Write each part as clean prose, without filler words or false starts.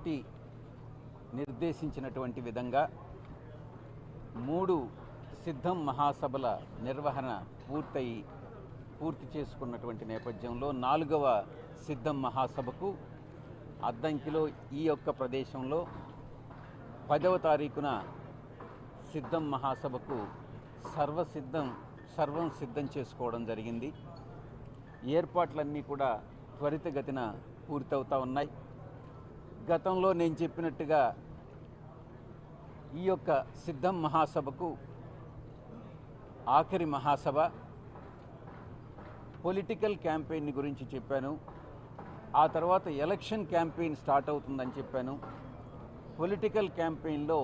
Party నిర్దేశించినటువంటి విధంగా 3 సిద్ధం మహాసభల నిర్వహణ పూర్తి చేసుకున్నటువంటి నేపథ్యంలో 4వ సిద్ధం మహాసభకు అద్దంకిలో ఈ యొక్క ప్రదేశంలో 10వ తారీఖున సిద్ధం మహాసభకు సర్వం సిద్ధం చేసుకోవడం జరిగింది. ఏర్పాట్లన్నీ కూడా త్వరితగతిన పూర్తవుతా ఉన్నాయి. గతంలో నేను చెప్పినట్టుగా ఈ యొక్క సిద్ధం మహాసభకు ఆఖరి మహాసభ. పొలిటికల్ క్యాంపెయిన్ గురించి చెప్పాను. ఆ తర్వాత ఎలక్షన్ క్యాంపెయిన్ స్టార్ట్ అవుతుందని చెప్పాను. పొలిటికల్ క్యాంపెయిన్లో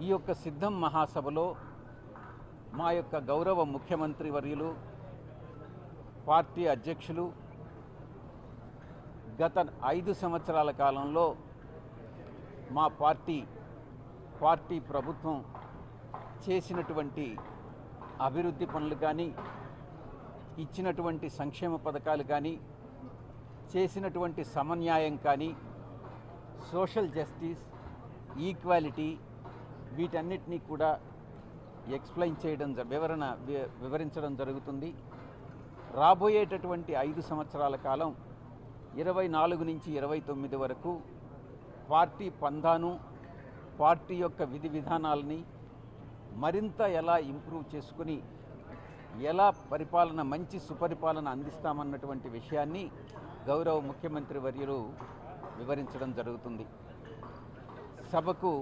ఈ యొక్క సిద్ధం మహాసభలో మా యొక్క గౌరవ ముఖ్యమంత్రి వర్యులు, పార్టీ అధ్యక్షులు గత 5 సంవత్సరాల కాలంలో మా పార్టీ ప్రభుత్వం చేసినటువంటి అభివృద్ధి పనులు కానీ, ఇచ్చినటువంటి సంక్షేమ పథకాలు కానీ, చేసినటువంటి సమన్యాయం కానీ, సోషల్ జస్టిస్, ఈక్వాలిటీ వీటన్నిటినీ కూడా ఎక్స్ప్లెయిన్ చేయడం వివరించడం జరుగుతుంది. రాబోయేటటువంటి 5 సంవత్సరాల కాలం 24 నుంచి 29 వరకు పార్టీ పందాను, పార్టీ యొక్క విధి విధానాలని మరింత ఎలా ఇంప్రూవ్ చేసుకుని ఎలా మంచి సుపరిపాలన అందిస్తామన్నటువంటి విషయాన్ని గౌరవ ముఖ్యమంత్రి వర్యులు వివరించడం జరుగుతుంది. సభకు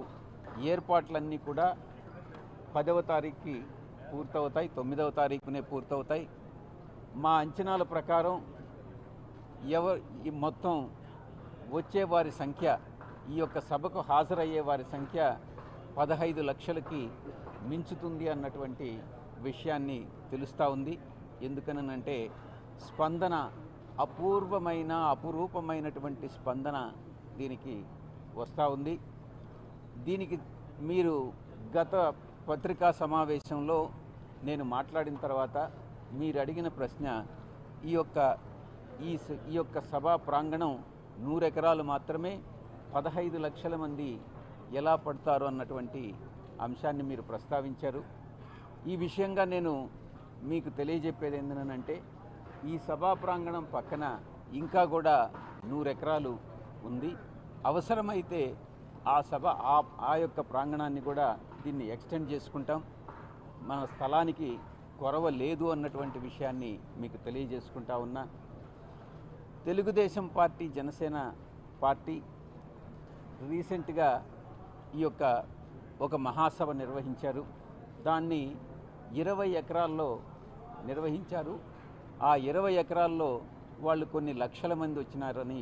ఏర్పాట్లన్నీ కూడా 10వ తారీఖుకి పూర్తవుతాయి, 9వ తారీఖునే పూర్తవుతాయి. మా అంచనాల ప్రకారం ఈ మొత్తం వచ్చే వారి సంఖ్య, ఈ యొక్క సభకు హాజరయ్యే వారి సంఖ్య 15 లక్షలకి మించుతుంది అన్నటువంటి విషయాన్ని తెలుస్తూ ఉంది. ఎందుకనంటే స్పందన అపురూపమైనటువంటి స్పందన దీనికి వస్తూ ఉంది. దీనికి మీరు గత పత్రికా సమావేశంలో నేను మాట్లాడిన తర్వాత మీరు అడిగిన ప్రశ్న, ఈ యొక్క సభా ప్రాంగణం 100 ఎకరాలు మాత్రమే, 15 లక్షల మంది ఎలా పడతారు అన్నటువంటి అంశాన్ని మీరు ప్రస్తావించారు. ఈ విషయంగా నేను మీకు తెలియజెప్పేది ఏంటంటే, ఈ సభా ప్రాంగణం పక్కన ఇంకా కూడా 100 ఎకరాలు ఉంది. అవసరమైతే ఆ యొక్క ప్రాంగణాన్ని కూడా దీన్ని ఎక్స్టెండ్ చేసుకుంటాం. మన స్థలానికి కొరవ లేదు అన్నటువంటి విషయాన్ని మీకు తెలియజేసుకుంటా ఉన్నా. తెలుగుదేశం పార్టీ, జనసేన పార్టీ రీసెంట్గా ఈ యొక్క ఒక మహాసభ నిర్వహించారు. దాన్ని 20 ఎకరాల్లో నిర్వహించారు. ఆ 20 ఎకరాల్లో వాళ్ళు కొన్ని లక్షల మంది వచ్చినారని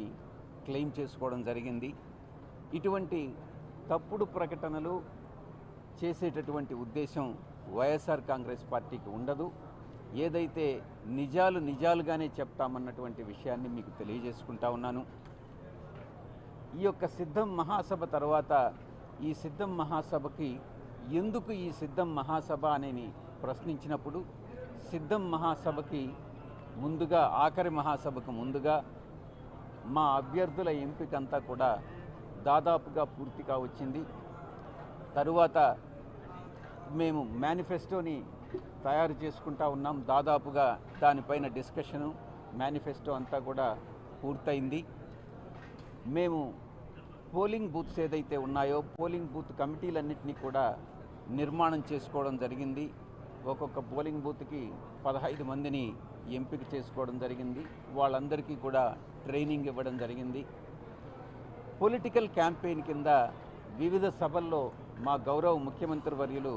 క్లెయిమ్ చేసుకోవడం జరిగింది. ఇటువంటి తప్పుడు ప్రకటనలు చేసేటటువంటి ఉద్దేశం వైఎస్ఆర్ కాంగ్రెస్ పార్టీకి ఉండదు. ఏదైతే నిజాలుగానే చెప్తామన్నటువంటి విషయాన్ని మీకు తెలియజేసుకుంటా ఉన్నాను. ఈ యొక్క సిద్ధం మహాసభ తర్వాత ఈ సిద్ధం మహాసభకి ఎందుకు ఈ సిద్ధం మహాసభ అని ప్రశ్నించినప్పుడు, సిద్ధం మహాసభకి ముందుగా, ఆఖరి మహాసభకు ముందుగా మా అభ్యర్థుల ఎంపికంతా కూడా దాదాపుగా పూర్తిగా వచ్చింది. తరువాత మేము మేనిఫెస్టోని తయారు చేసుకుంటా ఉన్నాం. దాదాపుగా దానిపైన డిస్కషను, మేనిఫెస్టో అంతా కూడా పూర్తయింది. మేము పోలింగ్ బూత్స్ ఏదైతే ఉన్నాయో పోలింగ్ బూత్ కమిటీలన్నింటినీ కూడా నిర్మాణం చేసుకోవడం జరిగింది. ఒక్కొక్క పోలింగ్ బూత్కి 15 మందిని ఎంపిక చేసుకోవడం జరిగింది. వాళ్ళందరికీ కూడా ట్రైనింగ్ ఇవ్వడం జరిగింది. పొలిటికల్ క్యాంపెయిన్ కింద వివిధ సభల్లో మా గౌరవ ముఖ్యమంత్రి వర్యులు